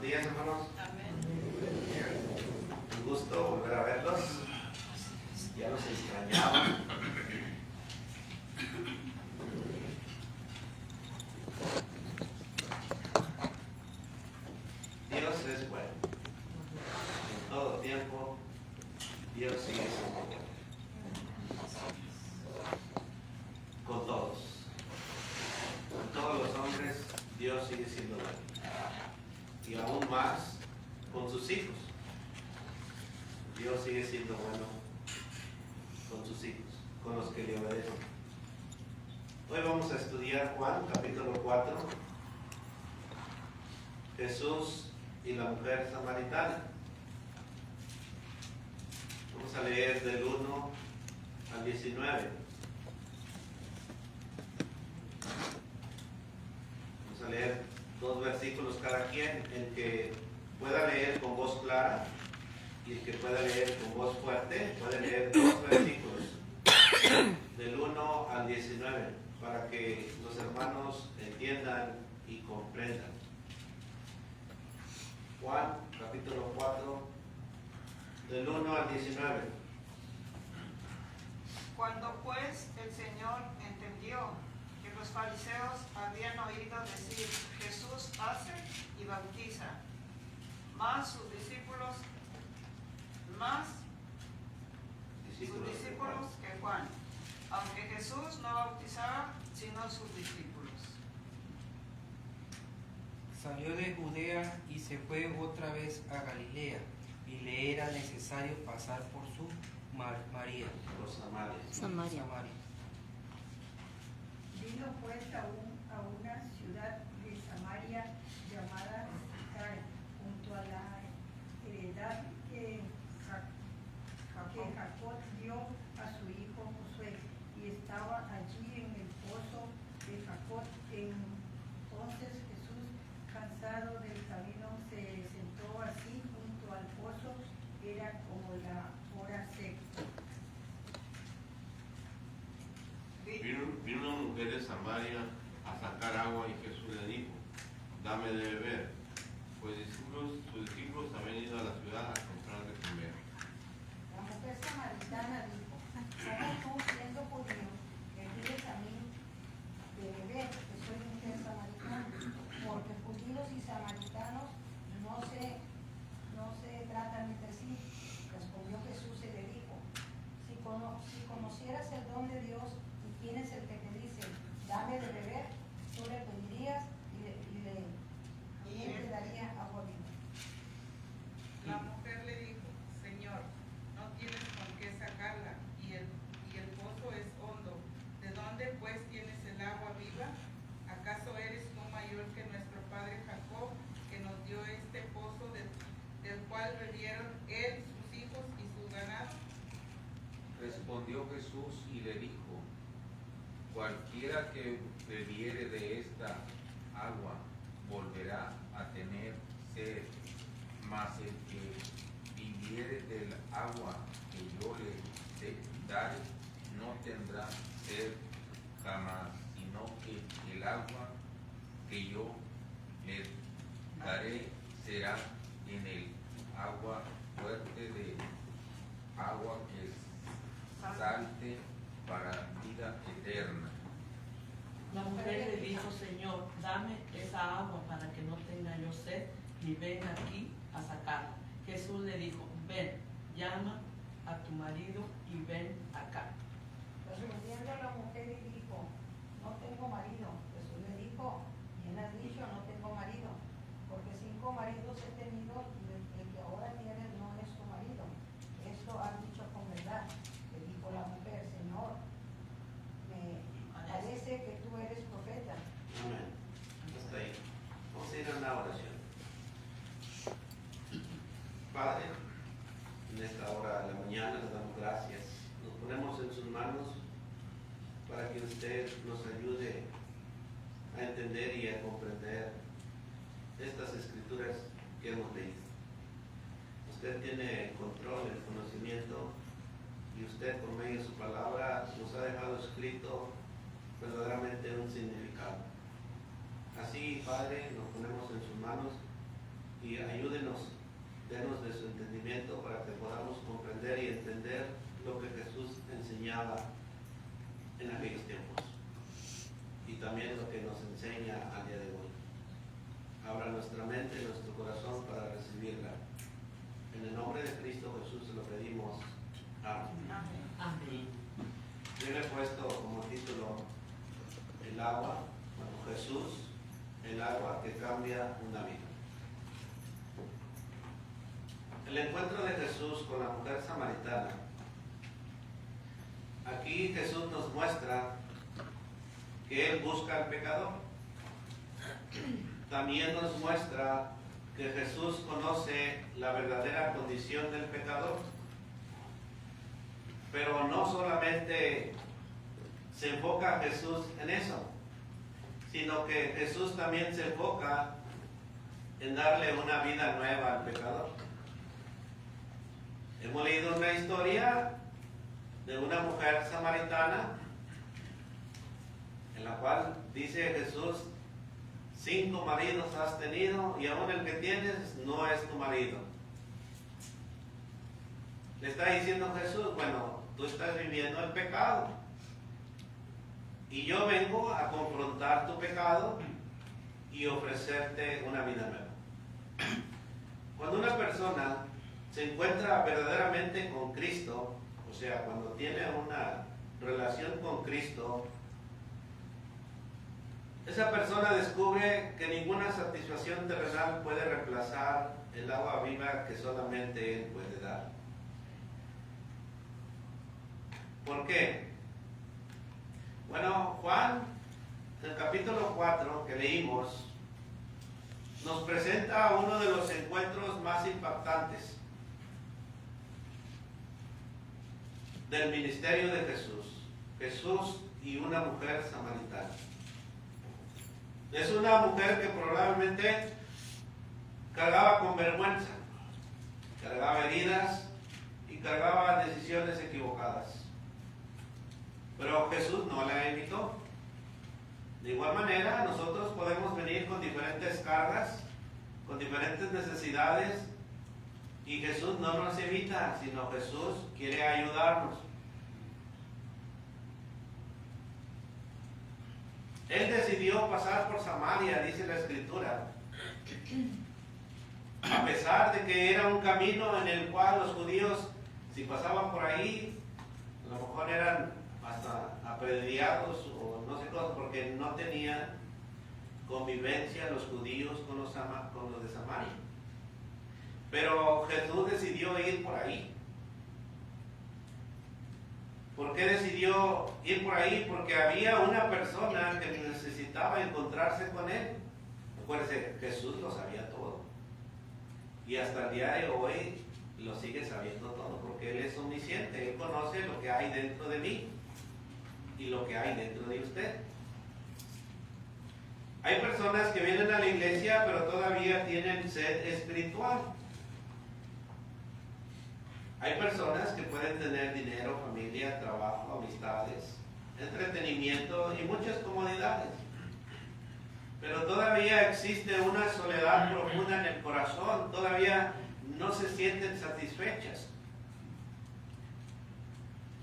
días, hermanos. Amén. Un gusto volver a verlos. Ya los extrañaba. Dios es bueno. En todo tiempo, Dios sigue siendo bueno. Con todos. Con todos los hombres, Dios sigue siendo bueno. Y aún más con sus hijos. Dios sigue siendo bueno con sus hijos, con los que le obedecen. Hoy vamos a estudiar Juan, capítulo 4, Jesús y la mujer samaritana. Vamos a leer del 1 al 19. Vamos a leer 2 versículos cada quien, el que pueda leer con voz clara y el que pueda leer con voz fuerte puede leer 2 versículos del 1 al 19 para que los hermanos entiendan y comprendan. Juan capítulo 4 del 1 al 19. Cuando pues el Señor entendió que los fariseos habían oído decir, Jesús hace y bautiza, más sus discípulos que Juan, aunque Jesús no bautizaba sino sus discípulos. Salió de Judea y se fue otra vez a Galilea, y le era necesario pasar por su María. Los Samaria. Samaria. Vino pues a una ciudad de Samaria llamada Sicar, junto a la heredad que Jacob dio a su hijo Josué, y estaba allí en el pozo de Jacob. Entonces Jesús, cansado del camino, se sentó así junto al pozo. Era como la hora sexta. Vino una mujer de Samaria a sacar agua y Jesús le dijo, dame de beber, pues sus discípulos habían ido a la ciudad a comprar de comer. La mujer samaritana dijo, ¿cómo tú, siendo judío, me pides a mí de beber, que soy mujer samaritana? Porque judíos y samaritanos no se tratan entre sí. Respondió Jesús y le dijo, si conocieras el don de Dios y quién es el que te dice, dame de beber, tú le pedirías y él te daría agua viva. La mujer le dijo, Señor, no tienes con qué sacarla, y el pozo es hondo. ¿De dónde pues tienes el agua viva? ¿Acaso eres tú mayor que nuestro padre Jacob, que nos dio este pozo del cual bebieron él, sus hijos y su ganado? Respondió Jesús y le dijo, cualquiera que bebiere de esta agua volverá a tener sed, mas el que viviere del agua que yo le daré no tendrá sed jamás, sino que el agua que yo le daré será en el agua fuerte de agua que salte para vida eterna. La mujer le dijo, Señor, dame esa agua para que no tenga yo sed, ni venga aquí a sacarla. Jesús le dijo, ven, llama a tu marido y ven acá. Respondiendo la mujer y dijo, no tengo marido. Jesús le dijo, bien has dicho, no tengo marido, porque 5 maridos he tenido y el que ahora tienes no es tu marido. Esto has dicho con verdad. Le dijo la mujer, Señor, me parece que tú eres profeta. Amén. Hasta ahí. Vamos a ir a una oración. Padre, en esta hora de la mañana le damos gracias. Nos ponemos en sus manos para que usted nos ayude a entender y a comprender estas escrituras que hemos leído. Usted tiene el control, el conocimiento, y usted por medio de su palabra nos ha dejado escrito verdaderamente un significado. Así, Padre, nos ponemos en sus manos y ayúdenos, denos de su entendimiento para que podamos comprender y entender lo que Jesús enseñaba en aquellos tiempos y también lo que nos enseña al día de hoy. Abra nuestra mente y nuestro corazón para recibirla. En el nombre de Cristo Jesús se lo pedimos. Amén. Amén. Yo le he puesto como título el agua, bueno, Jesús, el agua que cambia una vida. El encuentro de Jesús con la mujer samaritana. Aquí Jesús nos muestra que Él busca al pecador. También nos muestra que Jesús conoce la verdadera condición del pecador. Pero no solamente se enfoca Jesús en eso, sino que Jesús también se enfoca en darle una vida nueva al pecador. Hemos leído una historia de una mujer samaritana en la cual dice Jesús, 5 maridos has tenido y aún el que tienes no es tu marido. Le está diciendo Jesús, bueno, tú estás viviendo el pecado y yo vengo a confrontar tu pecado y ofrecerte una vida nueva. Cuando una persona se encuentra verdaderamente con Cristo, o sea, cuando tiene una relación con Cristo, esa persona descubre que ninguna satisfacción terrenal puede reemplazar el agua viva que solamente Él puede dar. ¿Por qué? Bueno, Juan, en el capítulo 4 que leímos, nos presenta uno de los encuentros más impactantes del ministerio de Jesús. Jesús y una mujer samaritana. Es una mujer que probablemente cargaba con vergüenza, cargaba heridas y cargaba decisiones equivocadas. Pero Jesús no la invitó. De igual manera, nosotros podemos venir con diferentes cargas, con diferentes necesidades, y Jesús no nos invita, sino Jesús quiere ayudarnos. Él decidió pasar por Samaria, dice la Escritura, a pesar de que era un camino en el cual los judíos, si pasaban por ahí, a lo mejor eran hasta apedreados o no sé cosas, porque no tenían convivencia los judíos con los de Samaria. Pero Jesús decidió ir por ahí. ¿Por qué decidió ir por ahí? Porque había una persona que necesitaba encontrarse con Él. Acuérdense, Jesús lo sabía todo. Y hasta el día de hoy lo sigue sabiendo todo, porque Él es omnisciente. Él conoce lo que hay dentro de mí y lo que hay dentro de usted. Hay personas que vienen a la iglesia, pero todavía tienen sed espiritual. Hay personas que pueden tener dinero, familia, trabajo, amistades, entretenimiento y muchas comodidades. Pero todavía existe una soledad profunda en el corazón, todavía no se sienten satisfechas.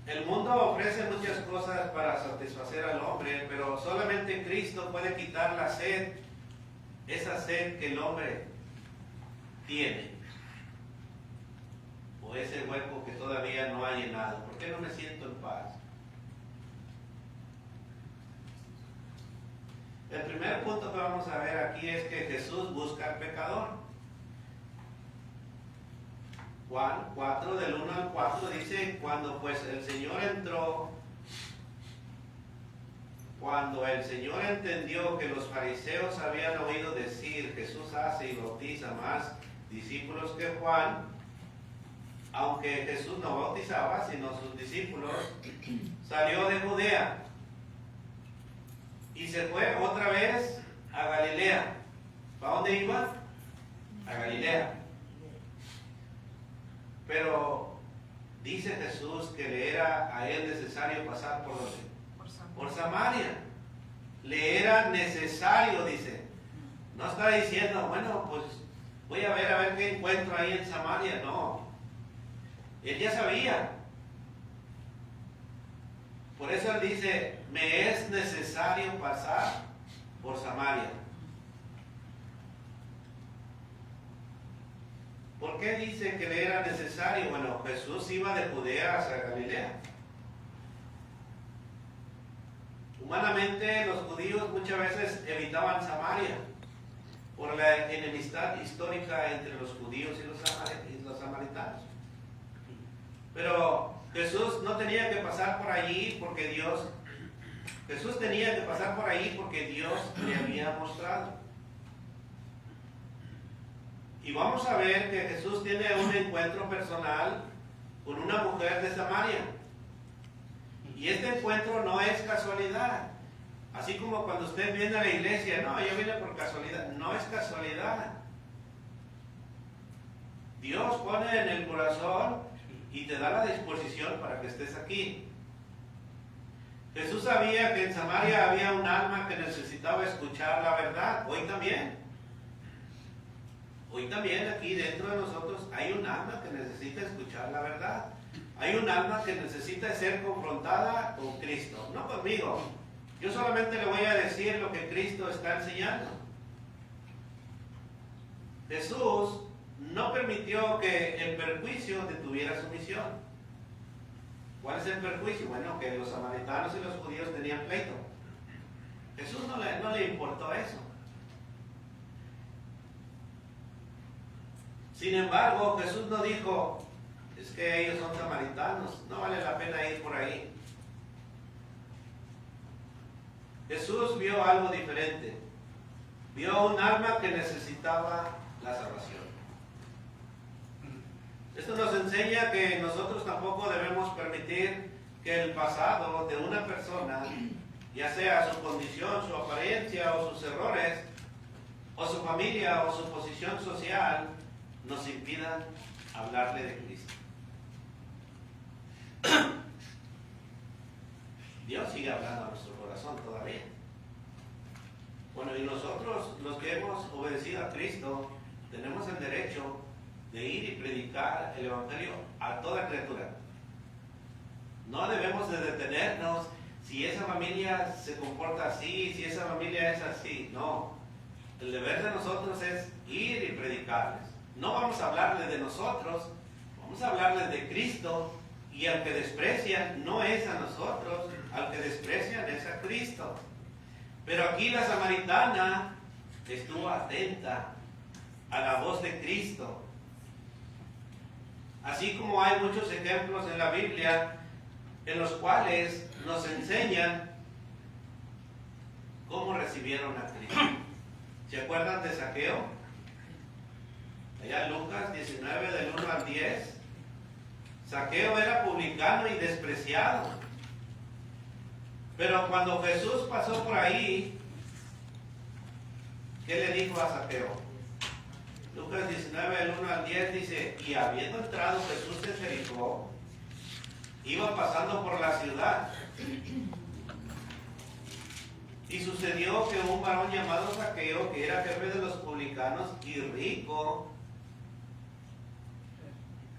El mundo ofrece muchas cosas para satisfacer al hombre, pero solamente Cristo puede quitar la sed, esa sed que el hombre tiene. O ese hueco que todavía no ha llenado. ¿Por qué no me siento en paz? El primer punto que vamos a ver aquí es que Jesús busca al pecador. Juan 4, del 1 al 4 dice, cuando el Señor entendió que los fariseos habían oído decir, Jesús hace y bautiza más discípulos que Juan, aunque Jesús no bautizaba, sino sus discípulos, salió de Judea y se fue otra vez a Galilea. ¿Para dónde iba? A Galilea. Pero dice Jesús que le era a él necesario pasar por ¿dónde? Por Samaria. Le era necesario, dice. No está diciendo, bueno, pues voy a ver qué encuentro ahí en Samaria. No, él ya sabía. Por eso él dice, me es necesario pasar por Samaria. ¿Por qué dice que le era necesario? Bueno, Jesús iba de Judea hacia Galilea. Humanamente los judíos muchas veces evitaban Samaria por la enemistad histórica entre los judíos y los samaritanos. Pero Jesús no tenía que pasar por allí porque Jesús tenía que pasar por allí porque Dios le había mostrado. Y vamos a ver que Jesús tiene un encuentro personal con una mujer de Samaria. Y este encuentro no es casualidad. Así como cuando usted viene a la iglesia, no, yo vine por casualidad. No es casualidad. Dios pone en el corazón y te da la disposición para que estés aquí. Jesús sabía que en Samaria había un alma que necesitaba escuchar la verdad. Hoy también. Hoy también aquí dentro de nosotros hay un alma que necesita escuchar la verdad. Hay un alma que necesita ser confrontada con Cristo, no conmigo. Yo solamente le voy a decir lo que Cristo está enseñando. Jesús no permitió que el perjuicio detuviera su misión. ¿Cuál es el perjuicio? Bueno, que los samaritanos y los judíos tenían pleito. Jesús no le importó eso. Sin embargo, Jesús no dijo, es que ellos son samaritanos, no vale la pena ir por ahí. Jesús vio algo diferente. Vio un alma que necesitaba la salvación. Esto nos enseña que nosotros tampoco debemos permitir que el pasado de una persona, ya sea su condición, su apariencia o sus errores, o su familia o su posición social, nos impidan hablarle de Cristo. Dios sigue hablando a nuestro corazón todavía. Bueno, y nosotros, los que hemos obedecido a Cristo, tenemos el derecho de ir y predicar el Evangelio a toda criatura. No debemos de detenernos si esa familia se comporta así, si esa familia es así. No. El deber de nosotros es ir y predicarles. No vamos a hablarles de nosotros, vamos a hablarles de Cristo. Y al que desprecian no es a nosotros, al que desprecian es a Cristo. Pero aquí la samaritana estuvo atenta a la voz de Cristo. Así como hay muchos ejemplos en la Biblia en los cuales nos enseñan cómo recibieron a Cristo. ¿Se acuerdan de Zaqueo? Allá en Lucas 19, del 1 al 10. Zaqueo era publicano y despreciado. Pero cuando Jesús pasó por ahí, ¿qué le dijo a Zaqueo? Lucas 19, del 1 al 10 dice, y habiendo entrado Jesús en Jericó, iba pasando por la ciudad. Y sucedió que un varón llamado Zaqueo, que era jefe de los publicanos y rico,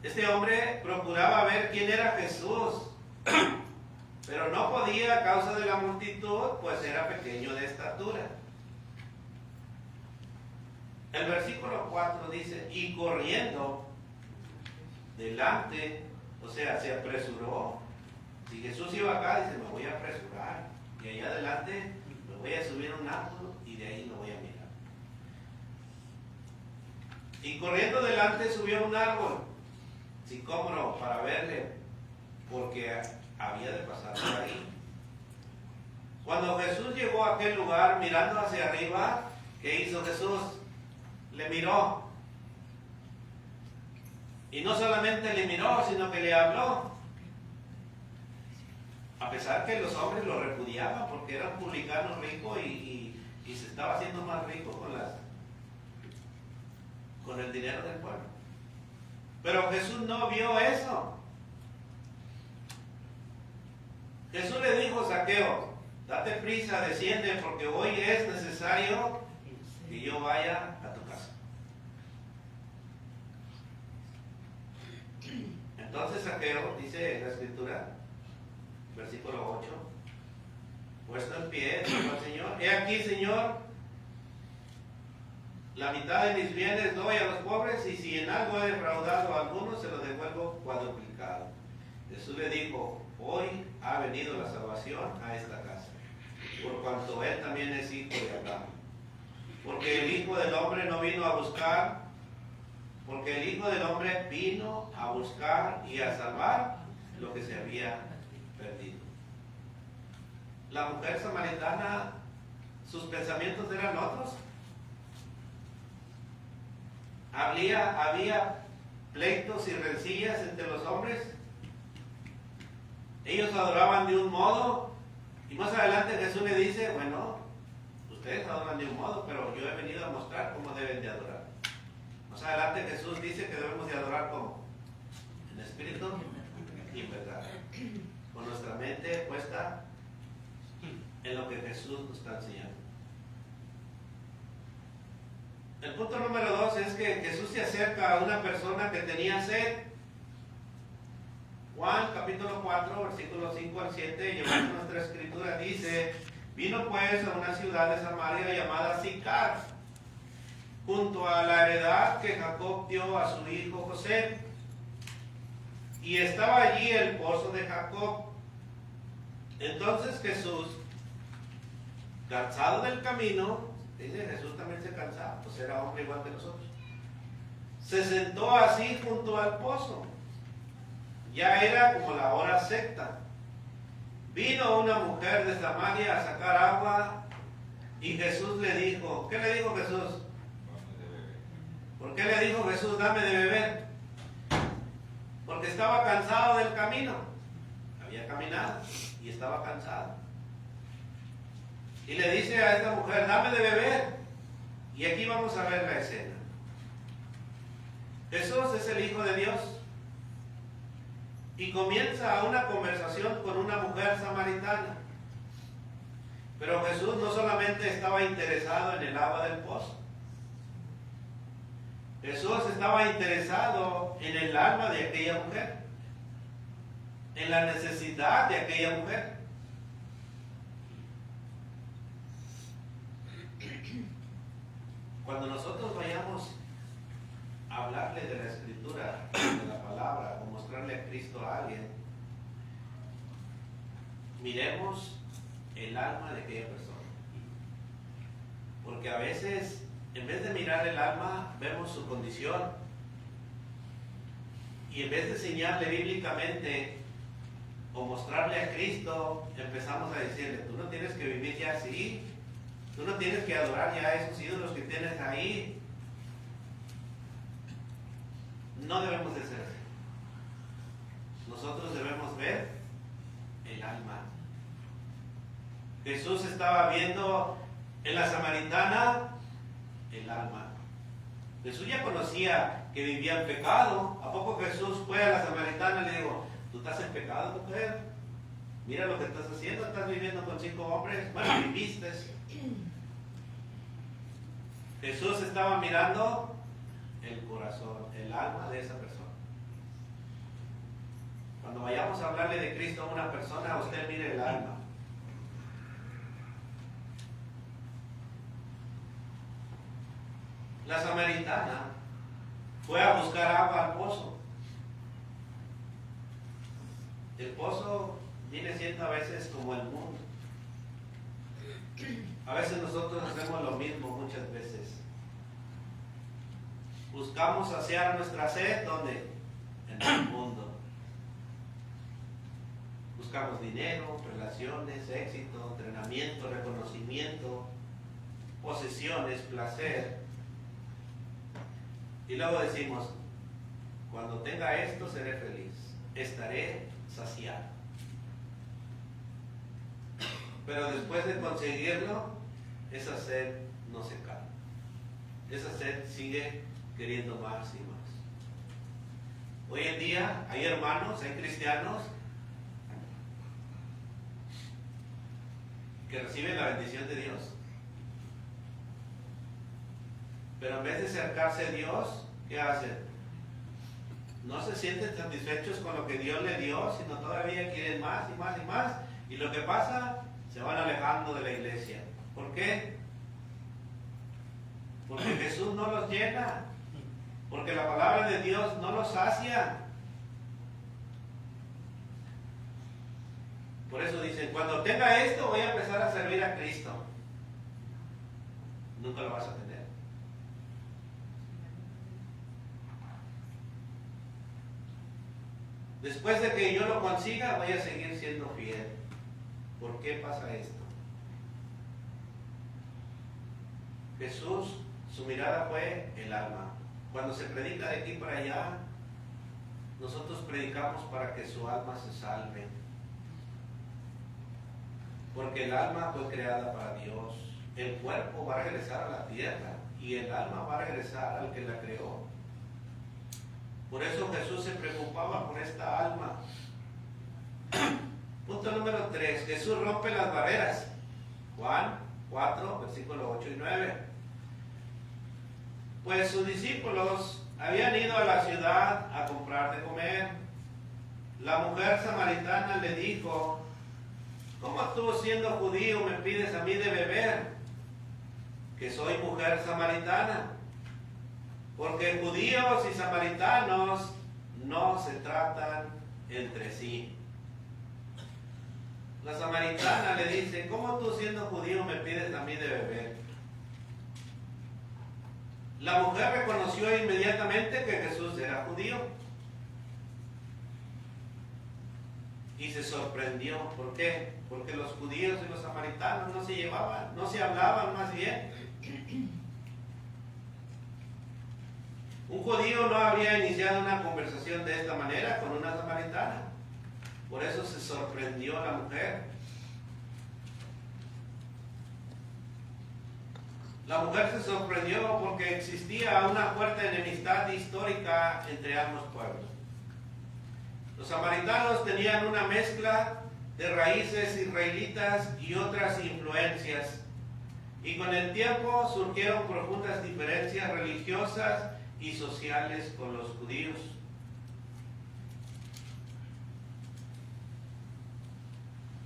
este hombre procuraba ver quién era Jesús, pero no podía a causa de la multitud, pues era pequeño de estatura. El versículo 4 dice, y corriendo delante, o sea, se apresuró. Si Jesús iba acá, dice, me voy a apresurar. Y allá adelante me voy a subir a un árbol y de ahí lo voy a mirar. Y corriendo delante subió a un árbol sicómoro para verle, porque había de pasar por ahí. Cuando Jesús llegó a aquel lugar mirando hacia arriba, ¿qué hizo Jesús? Le miró. Y no solamente le miró, sino que le habló. A pesar que los hombres lo repudiaban porque era un publicano rico y se estaba haciendo más rico con el dinero del pueblo. Pero Jesús no vio eso. Jesús le dijo, Zaqueo, date prisa, desciende, porque hoy es necesario que yo vaya a tu casa. Entonces Zaqueo, dice la escritura, versículo 8, puesto en pie, dijo al Señor, he aquí, Señor, la mitad de mis bienes doy a los pobres, y si en algo he defraudado a algunos, se lo devuelvo cuadruplicado. Jesús le dijo, hoy ha venido la salvación a esta casa, por cuanto él también es hijo de Abraham. Porque el Hijo del Hombre no vino a buscar, porque el Hijo del Hombre vino a buscar y a salvar lo que se había perdido. La mujer samaritana, sus pensamientos eran otros. Había pleitos y rencillas entre los hombres. Ellos adoraban de un modo, y más adelante Jesús le dice, bueno, ustedes adoran de un modo, pero yo he venido a mostrar cómo deben de adorar. Más adelante Jesús dice que debemos de adorar ¿cómo? En espíritu y en verdad, con nuestra mente puesta en lo que Jesús nos está enseñando. El punto número 2 es que Jesús se acerca a una persona que tenía sed. Juan capítulo 4, versículos 5 al 7, llevando nuestra escritura, dice, vino pues a una ciudad de Samaria llamada Sicar, junto a la heredad que Jacob dio a su hijo José. Y estaba allí el pozo de Jacob. Entonces Jesús, cansado del camino, dice, Jesús también se cansaba, pues era hombre igual que nosotros, se sentó así junto al pozo. Ya era como la hora sexta. Vino una mujer de Samaria a sacar agua y Jesús le dijo, ¿qué le dijo Jesús? ¿Por qué le dijo Jesús, dame de beber? Porque estaba cansado del camino. Había caminado y estaba cansado. Y le dice a esta mujer, dame de beber. Y aquí vamos a ver la escena. Jesús es el Hijo de Dios. Y comienza una conversación con una mujer samaritana. Pero Jesús no solamente estaba interesado en el agua del pozo. Jesús estaba interesado en el alma de aquella mujer, en la necesidad de aquella mujer. Cuando nosotros vayamos a hablarle de la Escritura, de la palabra, o mostrarle a Cristo a alguien, miremos el alma de aquella persona. Porque a veces, en vez de mirar el alma, vemos su condición. Y en vez de enseñarle bíblicamente o mostrarle a Cristo, empezamos a decirle, tú no tienes que vivir ya así, tú no tienes que adorar ya a esos ídolos que tienes ahí. No debemos de ser así. Nosotros debemos ver el alma. Jesús estaba viendo en la samaritana el alma. Jesús ya conocía que vivía en pecado. ¿A poco Jesús fue a la samaritana y le dijo, tú estás en pecado, mujer? Mira lo que estás haciendo, estás viviendo con 5 hombres. Bueno, viviste. Jesús estaba mirando el corazón, el alma de esa persona. Cuando vayamos a hablarle de Cristo a una persona, usted mire el alma. La samaritana fue a buscar agua al pozo. El pozo viene siendo a veces como el mundo. A veces nosotros hacemos lo mismo muchas veces. Buscamos saciar nuestra sed, ¿dónde? En el mundo. Buscamos dinero, relaciones, éxito, entrenamiento, reconocimiento, posesiones, placer. Y luego decimos, cuando tenga esto seré feliz, estaré saciado. Pero después de conseguirlo, esa sed no se calma. Esa sed sigue queriendo más y más. Hoy en día hay hermanos, hay cristianos que reciben la bendición de Dios. Pero en vez de acercarse a Dios, ¿qué hacen? no se sienten satisfechos con lo que Dios le dio, sino todavía quieren más y más y más. Y lo que pasa, se van alejando de la iglesia. ¿Por qué? Porque Jesús no los llena. Porque la palabra de Dios no los sacia. Por eso dicen, cuando tenga esto voy a empezar a servir a Cristo. Nunca lo vas a tener. Después de que yo lo consiga, voy a seguir siendo fiel. ¿Por qué pasa esto? Jesús, su mirada fue el alma. Cuando se predica de aquí para allá, nosotros predicamos para que su alma se salve. Porque el alma fue creada para Dios. El cuerpo va a regresar a la tierra y el alma va a regresar al que la creó. Por eso Jesús se preocupaba por esta alma. Punto número 3. Jesús rompe las barreras. Juan 4, versículos 8 y 9. Pues sus discípulos habían ido a la ciudad a comprar de comer. La mujer samaritana le dijo, ¿cómo tú siendo judío me pides a mí de beber? Que soy mujer samaritana. Porque judíos y samaritanos no se tratan entre sí. La samaritana le dice, ¿cómo tú siendo judío me pides a mí de beber? La mujer reconoció inmediatamente que Jesús era judío. Y se sorprendió. ¿Por qué? Porque los judíos y los samaritanos no se llevaban, no se hablaban más bien. Un judío no habría iniciado una conversación de esta manera con una samaritana. Por eso se sorprendió la mujer. La mujer se sorprendió porque existía una fuerte enemistad histórica entre ambos pueblos. Los samaritanos tenían una mezcla de raíces israelitas y otras influencias. Y con el tiempo surgieron profundas diferencias religiosas y sociales con los judíos.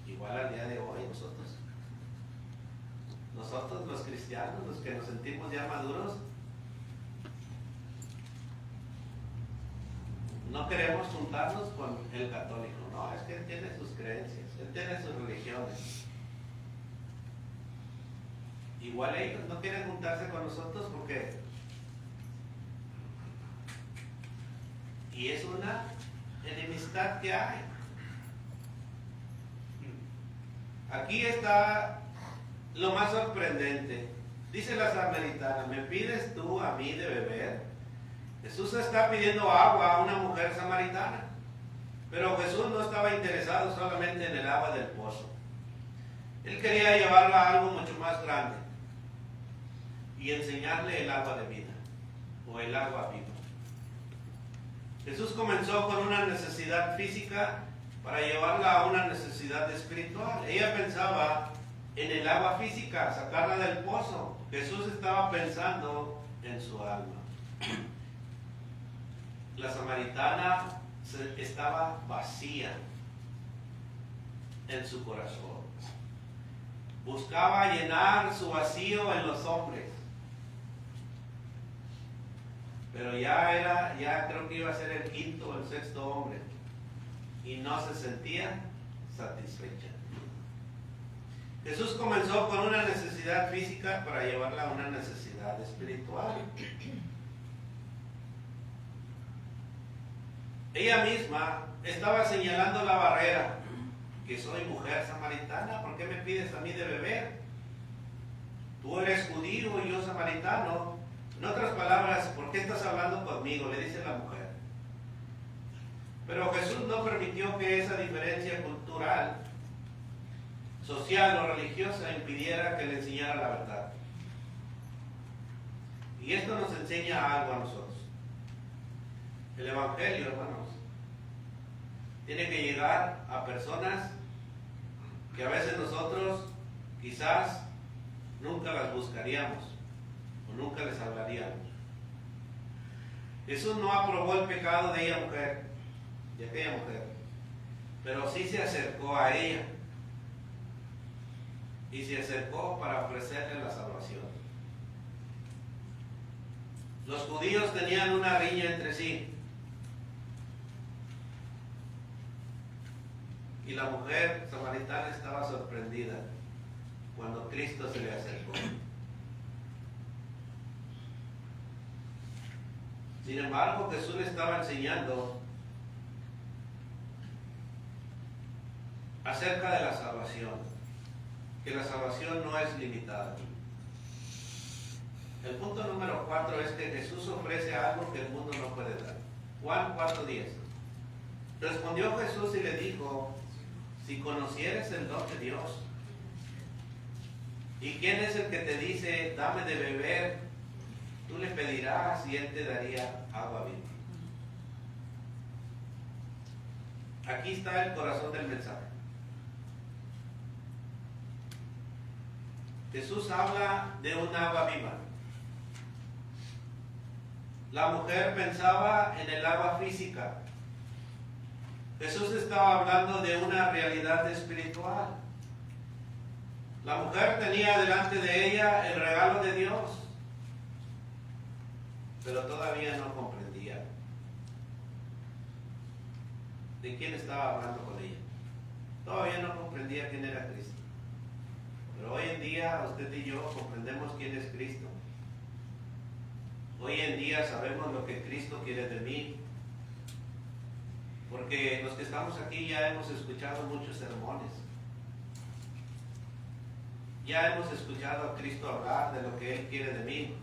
Igual al día de hoy nosotros los cristianos, los que nos sentimos ya maduros, no queremos juntarnos con el católico. No, es que él tiene sus creencias, él tiene sus religiones. Igual ellos no quieren juntarse con nosotros porque... Y es una enemistad que hay. Aquí está lo más sorprendente. Dice la samaritana, ¿me pides tú a mí de beber? Jesús está pidiendo agua a una mujer samaritana. Pero Jesús no estaba interesado solamente en el agua del pozo. Él quería llevarla a algo mucho más grande y enseñarle el agua de vida o el agua viva. Jesús comenzó con una necesidad física para llevarla a una necesidad espiritual. Ella pensaba en el agua física, sacarla del pozo. Jesús estaba pensando en su alma. La samaritana estaba vacía en su corazón. Buscaba llenar su vacío en los hombres. Pero ya creo que iba a ser el quinto o el sexto hombre. Y no se sentía satisfecha. Jesús comenzó con una necesidad física para llevarla a una necesidad espiritual. Ella misma estaba señalando la barrera. Que soy mujer samaritana, ¿por qué me pides a mí de beber? Tú eres judío y yo samaritano. En otras palabras, ¿por qué estás hablando conmigo?, le dice la mujer. Pero Jesús no permitió que esa diferencia cultural, social o religiosa impidiera que le enseñara la verdad. Y esto nos enseña algo a nosotros. El Evangelio, hermanos, tiene que llegar a personas que a veces nosotros quizás nunca las buscaríamos o nunca les hablaríamos. Jesús no aprobó el pecado de aquella mujer, pero sí se acercó a ella y se acercó para ofrecerle la salvación. Los judíos tenían una riña entre sí y la mujer samaritana estaba sorprendida cuando Cristo se le acercó. Sin embargo, Jesús le estaba enseñando acerca de la salvación, que la salvación no es limitada. El punto número 4 es que Jesús ofrece algo que el mundo no puede dar. Juan 4:10. Respondió Jesús y le dijo: si conocieres el don de Dios, ¿y quién es el que te dice, dame de beber? Tú le pedirás y él te daría agua viva. Aquí está el corazón del mensaje. Jesús habla de un agua viva. La mujer pensaba en el agua física. Jesús estaba hablando de una realidad espiritual. La mujer tenía delante de ella el regalo de Dios, pero todavía no comprendía de quién estaba hablando con ella. Todavía no comprendía quién era Cristo. Pero hoy en día usted y yo comprendemos quién es Cristo. Hoy en día sabemos lo que Cristo quiere de mí. Porque los que estamos aquí ya hemos escuchado muchos sermones. Ya hemos escuchado a Cristo hablar de lo que Él quiere de mí.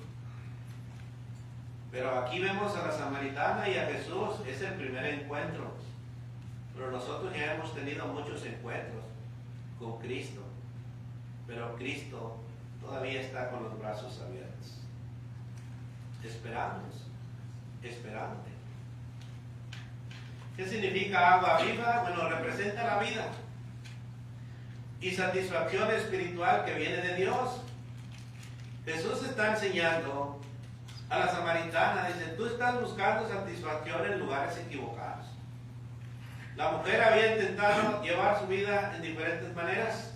Pero aquí vemos a la samaritana y a Jesús, es el primer encuentro. Pero nosotros ya hemos tenido muchos encuentros con Cristo. Pero Cristo todavía está con los brazos abiertos. Esperamos, esperante. ¿Qué significa agua viva? Bueno, representa la vida y satisfacción espiritual que viene de Dios. Jesús está enseñando a la samaritana, dice, tú estás buscando satisfacción en lugares equivocados. La mujer había intentado llevar su vida en diferentes maneras,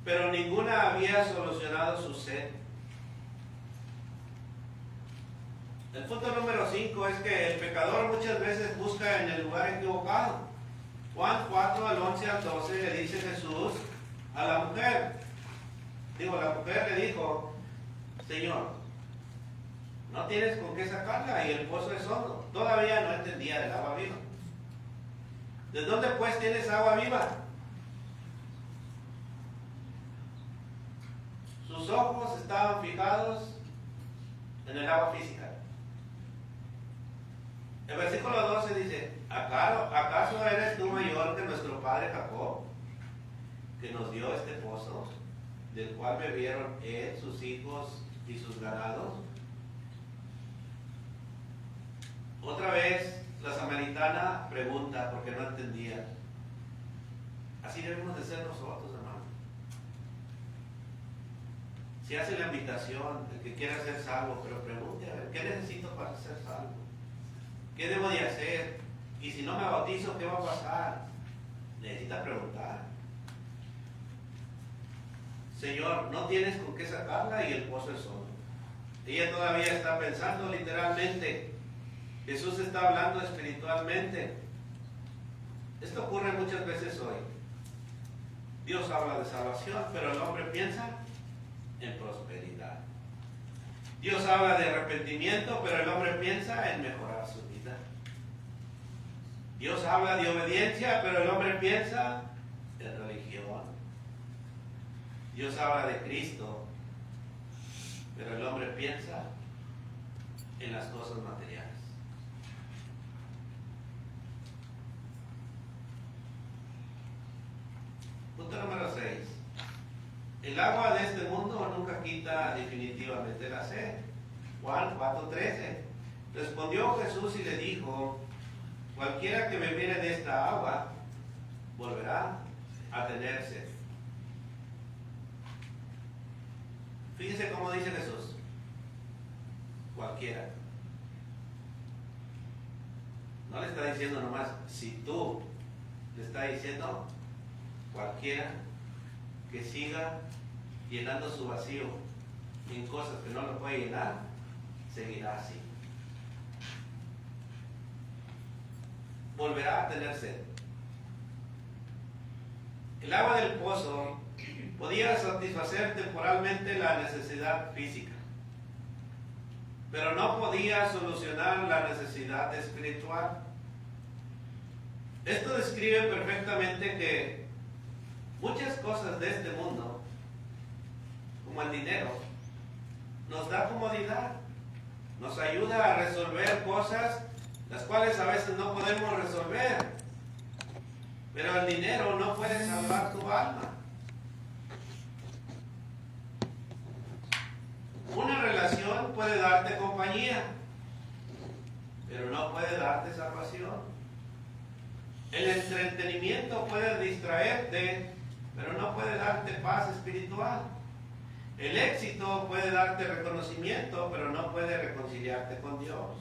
pero ninguna había solucionado su sed. El punto número 5 es que el pecador muchas veces busca en el lugar equivocado. Juan 4, al 11 al 12 le dice Jesús a la mujer. La mujer le dijo, Señor, no tienes con qué sacarla y el pozo es hondo. Todavía no entendía del agua viva. ¿De dónde pues tienes agua viva? Sus ojos estaban fijados en el agua física. El versículo 12 dice, ¿acaso eres tú mayor que nuestro padre Jacob, que nos dio este pozo, del cual bebieron él, sus hijos y sus ganados? Otra vez la samaritana pregunta porque no entendía. Así debemos de ser nosotros, hermano. Si hace la invitación, el que quiera ser salvo, pero pregunte, a ver, ¿qué necesito para ser salvo? ¿Qué debo de hacer? Y si no me bautizo, ¿qué va a pasar? Necesita preguntar. Señor, no tienes con qué sacarla y el pozo es hondo. Ella todavía está pensando literalmente. Jesús está hablando espiritualmente. Esto ocurre muchas veces hoy. Dios habla de salvación, pero el hombre piensa en prosperidad. Dios habla de arrepentimiento, pero el hombre piensa en mejorar su vida. Dios habla de obediencia, pero el hombre piensa en religión. Dios habla de Cristo, pero el hombre piensa en las cosas materiales. Punto número 6. El agua de este mundo nunca quita definitivamente la sed. Juan 4:13. Respondió Jesús y le dijo, cualquiera que bebiere de esta agua volverá a tener sed. Fíjense cómo dice Jesús. Cualquiera. No le está diciendo nomás si tú, le está diciendo cualquiera que siga llenando su vacío en cosas que no lo puede llenar, seguirá así. Volverá a tener sed. El agua del pozo podía satisfacer temporalmente la necesidad física, pero no podía solucionar la necesidad espiritual. Esto describe perfectamente que muchas cosas de este mundo, como el dinero, nos da comodidad, nos ayuda a resolver cosas las cuales a veces no podemos resolver, pero el dinero no puede salvar tu alma. Una relación puede darte compañía, pero no puede darte salvación. El entretenimiento puede distraerte, pero no puede darte paz espiritual. El éxito puede darte reconocimiento, pero no puede reconciliarte con Dios.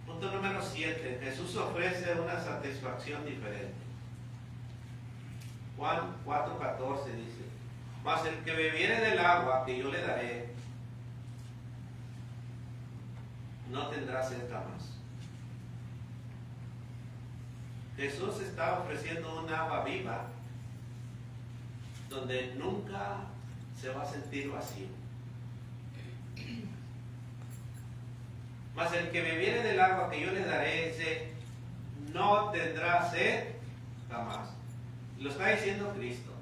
Punto número 7. Jesús ofrece una satisfacción diferente. Juan 4:14 dice: mas el que bebiere del agua que yo le daré, no tendrá sed jamás. Jesús está ofreciendo un agua viva donde nunca se va a sentir vacío. Mas el que bebiere del agua que yo le daré, ese no tendrá sed jamás. Lo está diciendo Cristo.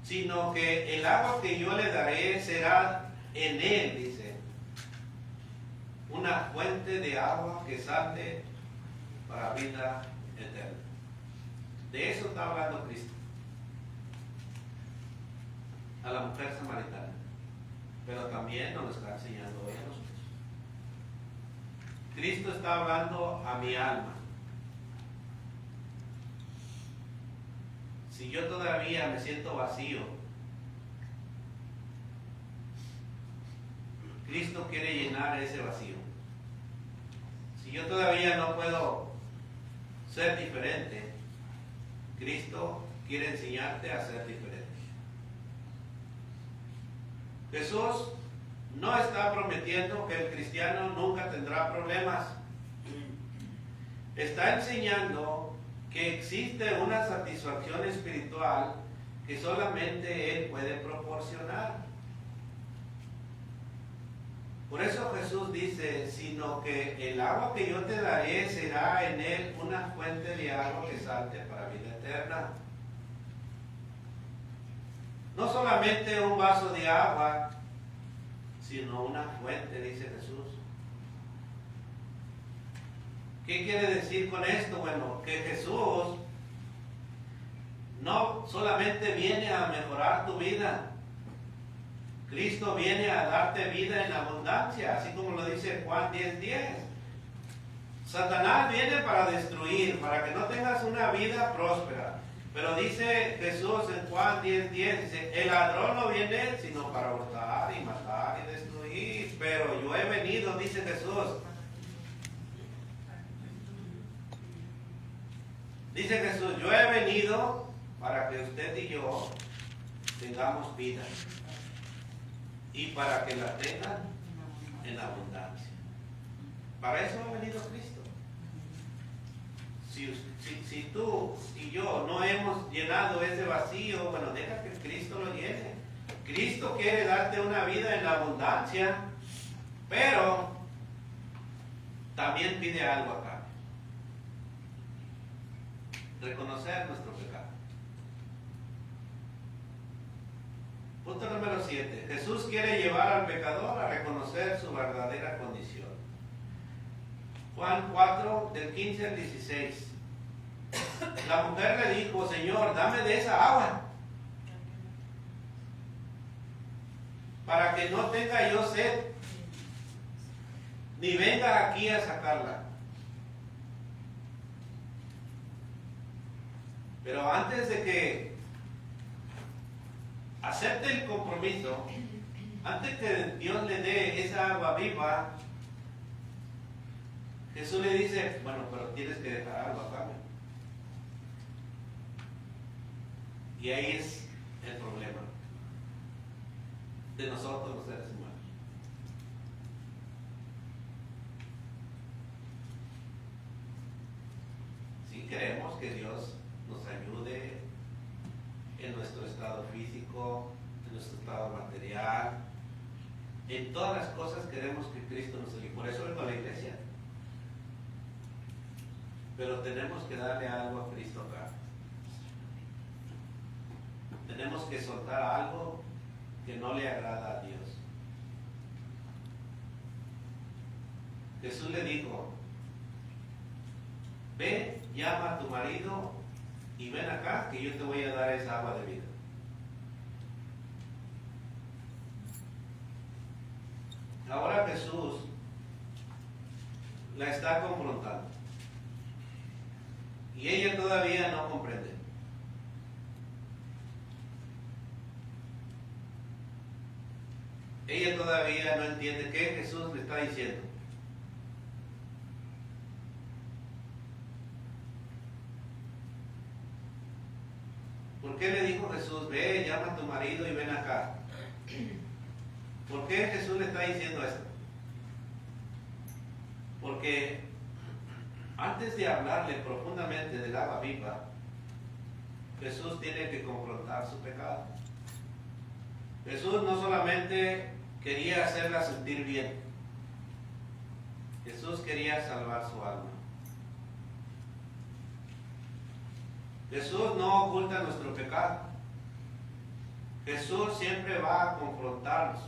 Sino que el agua que yo le daré será en él, dice, una fuente de agua que sale para vida eterna. De eso está hablando Cristo a la mujer samaritana, pero también nos lo está enseñando hoy a nosotros. Cristo está hablando a mi alma. Si yo todavía me siento vacío, Cristo quiere llenar ese vacío. Si yo todavía no puedo ser diferente, Cristo quiere enseñarte a ser diferente. Jesús no está prometiendo que el cristiano nunca tendrá problemas. Está enseñando que existe una satisfacción espiritual que solamente Él puede proporcionar. Por eso Jesús dice, sino que el agua que yo te daré será en él una fuente de agua que salte para vida eterna. No solamente un vaso de agua, sino una fuente, dice Jesús. ¿Qué quiere decir con esto? Bueno, que Jesús no solamente viene a mejorar tu vida, Cristo viene a darte vida en abundancia, así como lo dice Juan 10:10. Satanás viene para destruir, para que no tengas una vida próspera. Pero dice Jesús en Juan 10:10, dice, el ladrón no viene sino para hurtar y matar y destruir. Pero yo he venido, dice Jesús. Dice Jesús, yo he venido para que usted y yo tengamos vida. Y para que la tengan en abundancia. Para eso ha venido Cristo. Si tú y yo no hemos llenado ese vacío, bueno, deja que Cristo lo llene. Cristo quiere darte una vida en abundancia, pero también pide algo acá. Reconocer nuestro pecado. Punto número 7. Jesús quiere llevar al pecador a reconocer su verdadera condición. Juan 4, del 15 al 16. La mujer le dijo, Señor, dame de esa agua, para que no tenga yo sed, ni venga aquí a sacarla. Pero antes de que acepte el compromiso, antes que Dios le dé esa agua viva, Jesús le dice, bueno, pero tienes que dejar algo a cambio. Y ahí es el problema de nosotros los seres humanos. Si queremos que Dios nos ayude en nuestro estado físico, en nuestro estado material, en todas las cosas queremos que Cristo nos ayude. Por eso vengo a la iglesia. Pero tenemos que darle algo a Cristo acá. Tenemos que soltar algo que no le agrada a Dios. Jesús le dijo, ve, llama a tu marido y ven acá que yo te voy a dar esa agua de vida. Ahora Jesús la está confrontando y ella todavía no comprende. Ella todavía no entiende qué Jesús le está diciendo. ¿Por qué le dijo Jesús, ve, llama a tu marido y ven acá? ¿Por qué Jesús le está diciendo esto? Porque antes de hablarle profundamente del agua viva, Jesús tiene que confrontar su pecado. Jesús no solamente quería hacerla sentir bien, Jesús quería salvar su alma. Jesús no oculta nuestro pecado. Jesús siempre va a confrontarnos.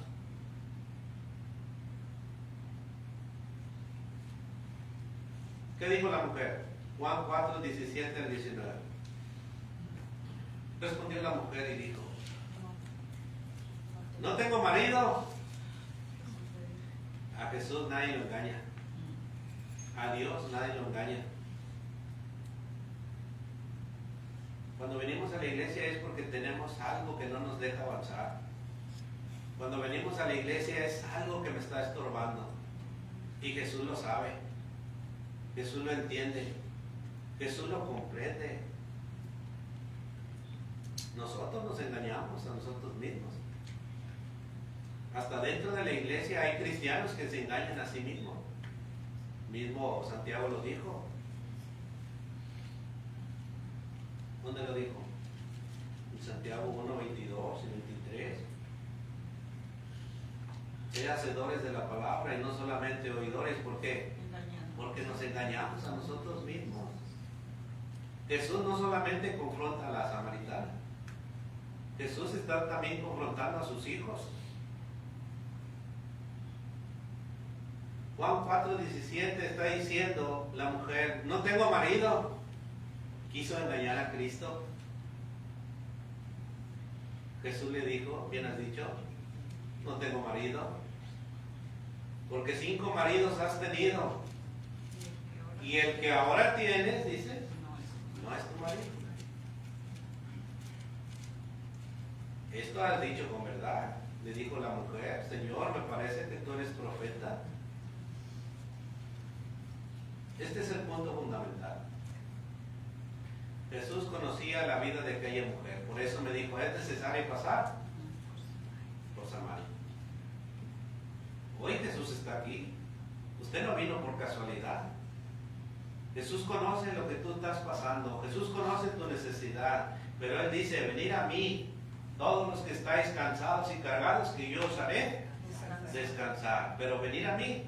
¿Qué dijo la mujer? Juan 4, 17 al 19. Respondió la mujer y dijo, no tengo marido. A Jesús nadie lo engaña. A Dios nadie lo engaña. Cuando venimos a la iglesia es porque tenemos algo que no nos deja avanzar. Cuando venimos a la iglesia es algo que me está estorbando. Y Jesús lo sabe. Jesús lo entiende. Jesús lo comprende. Nosotros nos engañamos a nosotros mismos. Hasta dentro de la iglesia hay cristianos que se engañan a sí mismos. Mismo Santiago lo dijo. ¿Dónde lo dijo? En Santiago 1, 22 y 23. Sean hacedores de la palabra y no solamente oidores. ¿Por qué? Porque nos engañamos a nosotros mismos. Jesús no solamente confronta a la samaritana. Jesús está también confrontando a sus hijos. Juan 4:17 está diciendo la mujer, no tengo marido. Quiso engañar a Cristo. Jesús le dijo, bien has dicho, no tengo marido. Porque 5 maridos has tenido. Y el que ahora tienes, dice, no es tu marido. Esto has dicho con verdad. Le dijo la mujer, Señor, me parece que tú eres profeta. Este es el punto fundamental. Jesús conocía la vida de aquella mujer, por eso me dijo, es necesario pasar por Samaria. Hoy Jesús está aquí. Usted no vino por casualidad. Jesús conoce lo que tú estás pasando. Jesús conoce tu necesidad. Pero Él dice, venid a mí, todos los que estáis cansados y cargados, que yo os haré descansar. Pero venid a mí.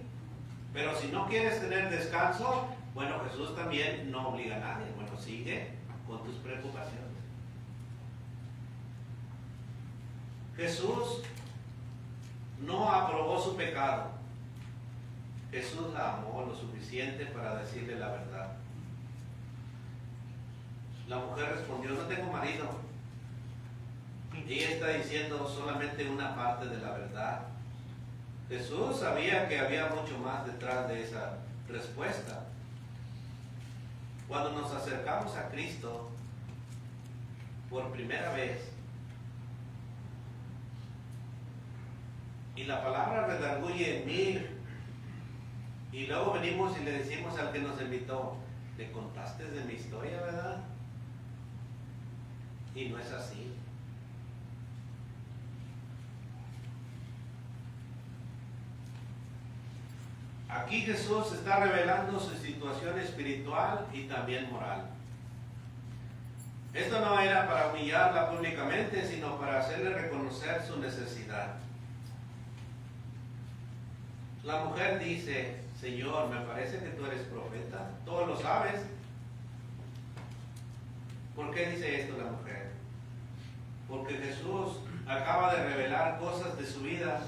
Pero si no quieres tener descanso, bueno, Jesús también no obliga a nadie. Bueno, sigue con tus preocupaciones. Jesús no aprobó su pecado. Jesús la amó lo suficiente para decirle la verdad. La mujer respondió, no tengo marido. Ella está diciendo solamente una parte de la verdad. Jesús sabía que había mucho más detrás de esa respuesta. Cuando nos acercamos a Cristo por primera vez y la palabra redarguye en mí Y luego venimos y le decimos al que nos invitó, le contaste de mi historia, ¿verdad? Y no es así. Aquí Jesús está revelando su situación espiritual y también moral. Esto no era para humillarla públicamente, sino para hacerle reconocer su necesidad. La mujer dice, Señor, me parece que tú eres profeta, tú lo sabes. ¿Por qué dice esto la mujer? Porque Jesús acaba de revelar cosas de su vida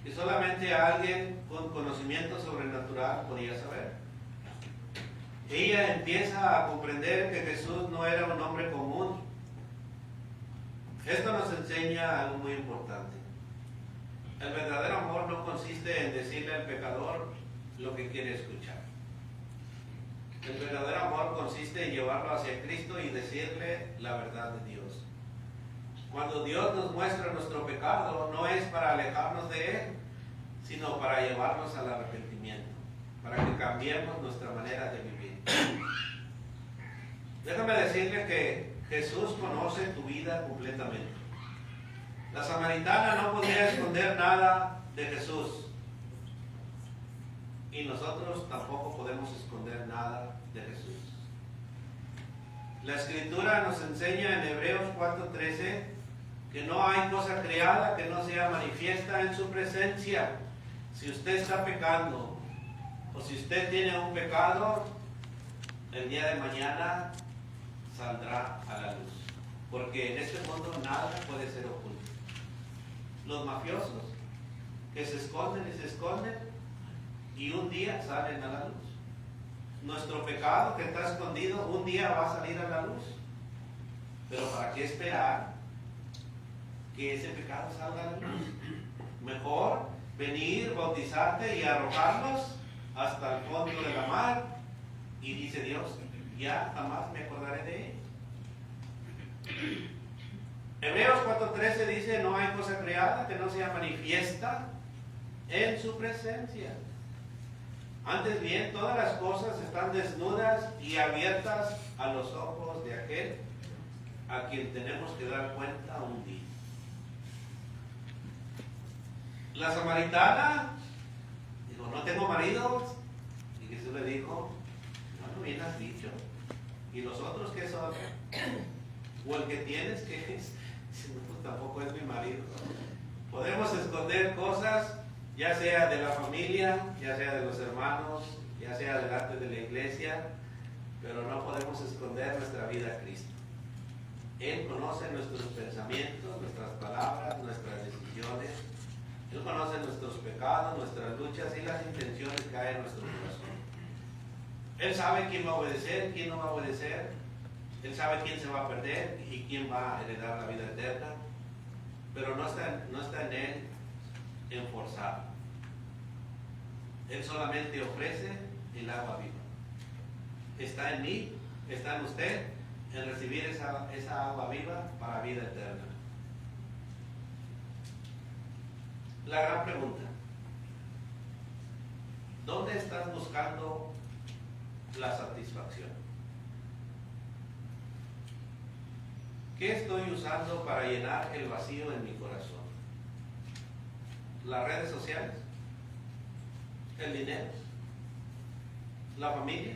que solamente alguien con conocimiento sobrenatural podía saber. Ella empieza a comprender que Jesús no era un hombre común. Esto nos enseña algo muy importante. El verdadero amor no consiste en decirle al pecador lo que quiere escuchar. El verdadero amor consiste en llevarlo hacia Cristo y decirle la verdad de Dios. Cuando Dios nos muestra nuestro pecado, no es para alejarnos de Él, sino para llevarnos al arrepentimiento, para que cambiemos nuestra manera de vivir. Déjame decirle que Jesús conoce tu vida completamente. La samaritana no podía esconder nada de Jesús. Y nosotros tampoco podemos esconder nada de Jesús. La Escritura nos enseña en Hebreos 4:13 que no hay cosa creada que no sea manifiesta en su presencia. Si usted está pecando o si usted tiene un pecado, el día de mañana saldrá a la luz. Porque en este mundo nada puede ser oculto. Los mafiosos que se esconden y se esconden y un día salen a la luz. Nuestro pecado que está escondido un día va a salir a la luz. Pero ¿para qué esperar que ese pecado salga a la luz? Mejor venir, bautizarte y arrojarlos hasta el fondo de la mar. Y dice Dios, ya jamás me acordaré de él. Hebreos 4:13 dice, no hay cosa creada que no sea manifiesta en su presencia. Antes bien, todas las cosas están desnudas y abiertas a los ojos de aquel a quien tenemos que dar cuenta un día. La samaritana dijo, no tengo marido. Y Jesús le dijo, no bien has dicho. ¿Y los otros qué son? O el que tienes, ¿qué es? Pues tampoco es mi marido. Podemos esconder cosas, ya sea de la familia, ya sea de los hermanos, ya sea delante de la iglesia, pero no podemos esconder nuestra vida a Cristo. Él conoce nuestros pensamientos, nuestras palabras, nuestras decisiones. Él conoce nuestros pecados, nuestras luchas y las intenciones que hay en nuestro corazón. Él sabe quién va a obedecer, quién no va a obedecer. Él sabe quién se va a perder y quién va a heredar la vida eterna. Pero no está en Él en forzar. Él solamente ofrece el agua viva. Está en mí, está en usted, en recibir esa agua viva para vida eterna. La gran pregunta: ¿dónde estás buscando la satisfacción? ¿Qué estoy usando para llenar el vacío en mi corazón? ¿Las redes sociales? ¿El dinero? ¿La familia?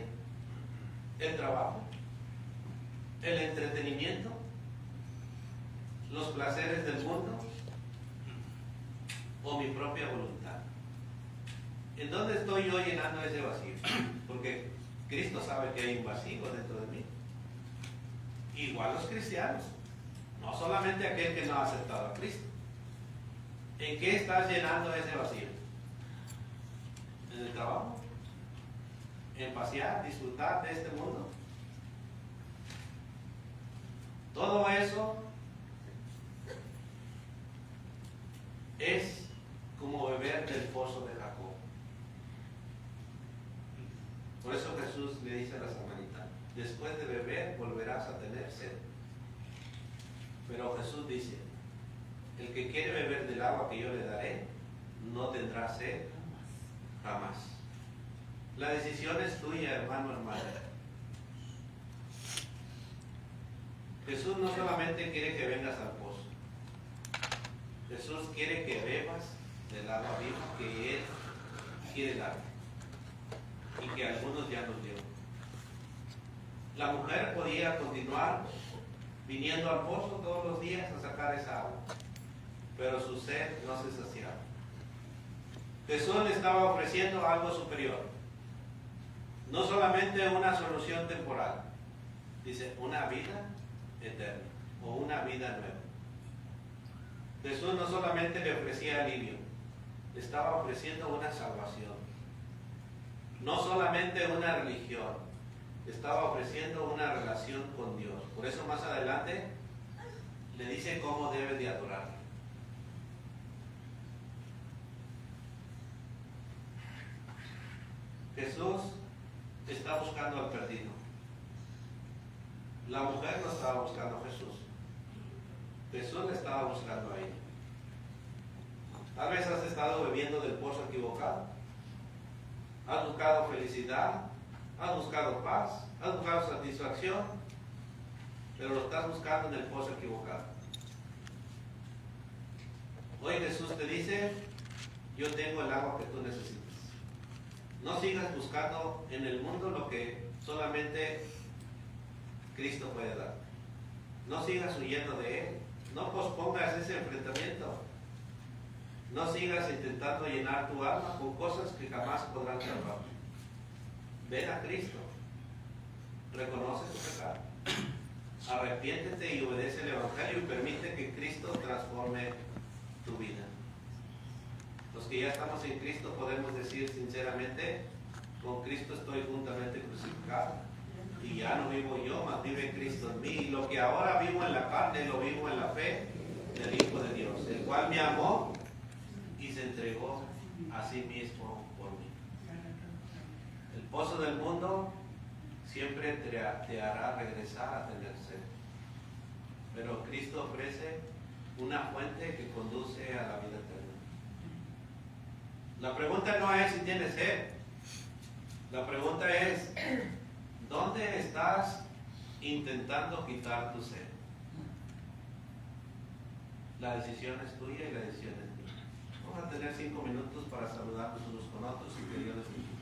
¿El trabajo? ¿El entretenimiento? ¿Los placeres del mundo? ¿O mi propia voluntad? ¿En dónde estoy yo llenando ese vacío? Porque Cristo sabe que hay un vacío dentro de mí. Igual los cristianos, no solamente aquel que no ha aceptado a Cristo. ¿En qué estás llenando ese vacío? ¿En el trabajo? ¿En pasear, disfrutar de este mundo? Todo eso es como beber del pozo de Jacob. Por eso Jesús le dice a la samaritana, después de beber volverás a tener sed. Pero Jesús dice, el que quiere beber del agua que yo le daré, no tendrá sed Jamás. La decisión es tuya, hermano, hermana. Jesús no solamente quiere que vengas al pozo. Jesús quiere que bebas del agua viva que Él quiere dar y que algunos ya nos dio. La mujer podía continuar viniendo al pozo todos los días a sacar esa agua, pero su sed no se saciaba. Jesús le estaba ofreciendo algo superior, no solamente una solución temporal, dice una vida eterna o una vida nueva. Jesús no solamente le ofrecía alivio, le estaba ofreciendo una salvación, no solamente una religión, estaba ofreciendo una relación con Dios. Por eso más adelante le dice cómo debe de adorarle. Jesús está buscando al perdido. La mujer no estaba buscando a Jesús. Jesús le estaba buscando a ella. Tal vez has estado bebiendo del pozo equivocado. Has buscado felicidad, has buscado paz, has buscado satisfacción, pero lo estás buscando en el pozo equivocado. Hoy Jesús te dice, yo tengo el agua que tú necesitas. No sigas buscando en el mundo lo que solamente Cristo puede dar. No sigas huyendo de Él. No pospongas ese enfrentamiento. No sigas intentando llenar tu alma con cosas que jamás podrán salvar. Ven a Cristo. Reconoce tu pecado. Arrepiéntete y obedece el Evangelio y permite que Cristo transforme tu vida. Los que ya estamos en Cristo podemos decir sinceramente, con Cristo estoy juntamente crucificado. Y ya no vivo yo, mas vive Cristo en mí. Y lo que ahora vivo en la carne, lo vivo en la fe del Hijo de Dios, el cual me amó y se entregó a sí mismo por mí. El pozo del mundo siempre te hará regresar a tener sed. Pero Cristo ofrece una fuente que conduce a la vida eterna. La pregunta no es si tienes sed. La pregunta es, ¿dónde estás intentando quitar tu sed? La decisión es tuya y la decisión es mía. Vamos a tener 5 minutos para saludarnos unos con otros y que Dios les bendiga.